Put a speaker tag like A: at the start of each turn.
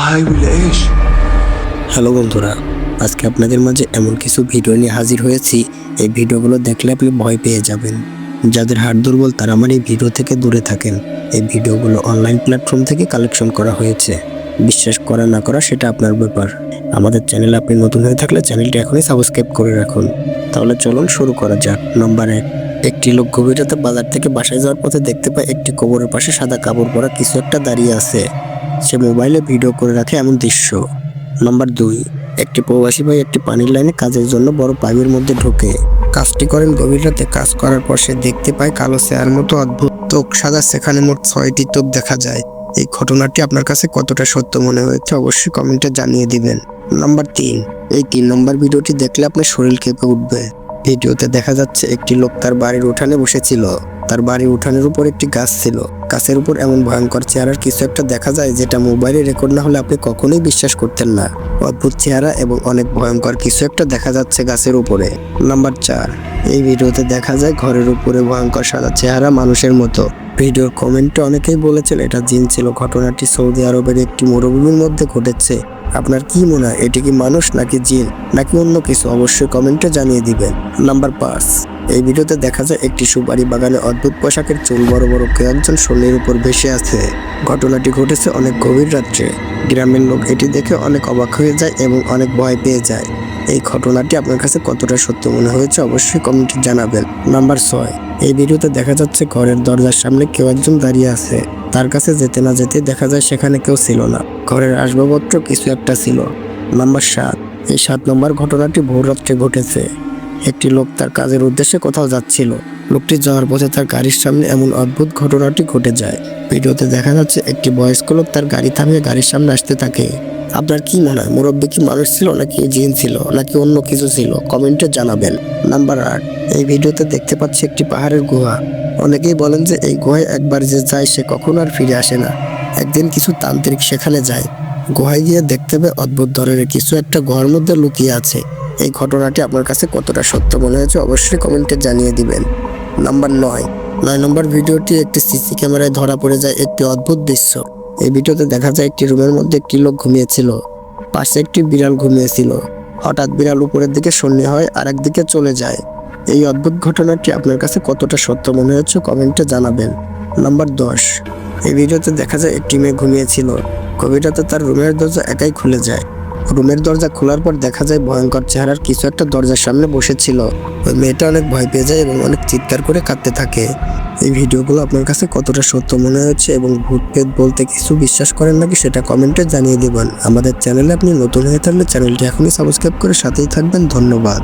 A: هاي ولا ايش؟
B: Hello বন্ধুরা, আজকে আপনাদের মাঝে এমন কিছু ভিডিও নিয়ে হাজির হয়েছি। এই ভিডিওগুলো দেখলে আপনি ভয় পেয়ে যাবেন। যাদের হাড় দুর্বল তারা আমার এই ভিডিও থেকে দূরে থাকেন। এই ভিডিওগুলো অনলাইন প্ল্যাটফর্ম থেকে কালেকশন করা হয়েছে। বিশ্বাস করা না করা সেটা আপনার ব্যাপার। আমাদের চ্যানেলে আপনি নতুন হয়ে থাকলে চ্যানেলটি এখনই সাবস্ক্রাইব করে রাখুন। তাহলে চলুন শুরু করা যাক। নম্বর 1, একটি লোক গভীর রাতে বাজার থেকে বাসায় যাওয়ার পথে দেখতে পায় একটি কবরের পাশে সাদা কাপড় পরা কিছু একটা দাঁড়িয়ে আছে। সে মোবাইলে ভিডিও করে রাখে এমন দৃশ্য। নম্বর 2, একটি প্রবাসী ভাই একটি পানির লাইনে কাজের জন্য বড় পাইপের মধ্যে ঢোকে। কাজটি করেন গভীর রাতে। কাজ করার পর সে দেখতে পায় কালো চেয়ার মতো অদ্ভুত তোক সাদা, সেখানে মোট 6টি তোক দেখা যায়। এই ঘটনাটি আপনার কাছে কতটা সত্য মনে হয়েছে অবশ্যই কমেন্টে জানিয়ে দিবেন। নম্বর 3, এই 3 নম্বর ভিডিওটি দেখলে আপনার শরীর কেঁপে উঠবে। ভিডিওতে দেখা যাচ্ছে একটি লোক তার বাড়ির উঠানে বসেছিল। তার বাড়ির উঠানের উপর একটি গাছ ছিল। গাছের উপর এমন ভয়ঙ্কর চেহারার কিছু একটা দেখা যায় যেটা মোবাইলে রেকর্ড না হলে আপনি কখনোই বিশ্বাস করতেন না। অদ্ভুত চেহারা এবং অনেক ভয়ঙ্কর কিছু একটা দেখা যাচ্ছে গাছের উপরে। নাম্বার 4, এই ভিডিওতে দেখা যায় ঘরের উপরে ভয়ঙ্কর সাদা চেহারা মানুষের মতো। ভিডিওর কমেন্টে অনেকেই বলেছেন এটা জিন ছিল। ঘটনাটি সৌদি আরবের একটি মরুভূমির মধ্যে ঘটেছে। আপনার কি মনে হয়, এটি কি মানুষ নাকি জিন নাকি অন্য কিছু? অবশ্যই কমেন্টে জানিয়ে দিবেন। নাম্বার 5, এই ভিডিওতে দেখা যায় একটি সুপারি বাগানে অদ্ভুত পোশাকের চুল বড় বড় কেউ একজন শরীরের উপর ভেসে আছে। ঘটনাটি ঘটেছে অনেক গভীর রাত্রে। গ্রামের লোক এটি দেখে অনেক অবাক হয়ে যায় এবং অনেক ভয় পেয়ে যায়। এই ঘটনাটি আপনার কাছে কতটা সত্য মনে হয়েছে অবশ্যই কমেন্টে জানাবেন। নাম্বার 6, এই ভিডিওতে দেখা যাচ্ছে ঘরের দরজার সামনে কেউ একজন দাঁড়িয়ে আছে। তার কাছে যেতে না যেতে দেখা যায় সেখানে কেউ ছিল না। ঘরের আসবাবপত্র কিছু একটা ছিল। নাম্বার 7, এই 7 নম্বর ঘটনাটি ভোর রাত্রে ঘটেছে। একটি লোক তার কাজের উদ্দেশ্যে কোথাও যাচ্ছিল। লোকটি যাওয়ার পথে তার গাড়ির সামনে এমন অদ্ভুত ঘটনাটি ঘটে যায়। ভিডিওতে দেখা যাচ্ছে একটি বয়স্ক লোক তার গাড়ি থামিয়ে গাড়ির সামনে আসতে থাকে। আপনার কি মনে হয়, মুরব্বী কি মানুষ ছিল নাকি জিন ছিল নাকি অন্য কিছু ছিল? কমেন্টে জানাবেন। নাম্বার 8, এই ভিডিওতে দেখতে পাচ্ছি একটি পাহাড়ের গুহা। অনেকেই বলেন যে এই গুহায় একবার যে যায় সে কখনো আর ফিরে আসে না। একদিন কিছু তান্ত্রিক সেখানে যায়। গুহায় গিয়ে দেখতে পায় অদ্ভুত ধরনের কিছু একটা গুহার মধ্যে লুকিয়ে আছে। এই ঘটনাটি আপনার কাছে কতটা সত্য মনে হয়েছে অবশ্যই কমেন্টে জানিয়ে দিবেন। নাম্বার 9 নম্বর ভিডিওটি একটি সিসি ক্যামেরায় ধরা পড়ে যায় একটি অদ্ভুত দৃশ্য। এই ভিডিওতে দেখা যায় একটি রুমের মধ্যে একটি লোক ঘুমিয়েছিল। পাশে একটি বিড়াল ঘুমিয়েছিল। হঠাৎ বিড়াল উপরের দিকে শূন্য হয় আর একদিকে চলে যায়। এই অদ্ভুত ঘটনাটি আপনার কাছে কতটা সত্য মনে হচ্ছে কমেন্টে জানাবেন। নাম্বার 10, এই ভিডিওতে দেখা যায় একটি মেয়ে ঘুমিয়েছিল। গভীর রাতে তার রুমের দরজা একাই খুলে যায়। রুমের দরজা খোলার পর দেখা যায় ভয়ঙ্কর চেহারার কিছু একটা দরজার সামনে বসেছিল। ওই মেয়েটা অনেক ভয় পেয়ে যায় এবং অনেক চিৎকার করে কাঁদতে থাকে। এই ভিডিওগুলো আপনার কাছে কতটা সত্য মনে হচ্ছে এবং ভূত প্রেত বলতে কিছু বিশ্বাস করেন নাকি সেটা কমেন্টে জানিয়ে দেবেন। আমাদের চ্যানেলে আপনি নতুন হয়ে থাকলে চ্যানেলটি এখনই সাবস্ক্রাইব করে সাথেই থাকবেন। ধন্যবাদ।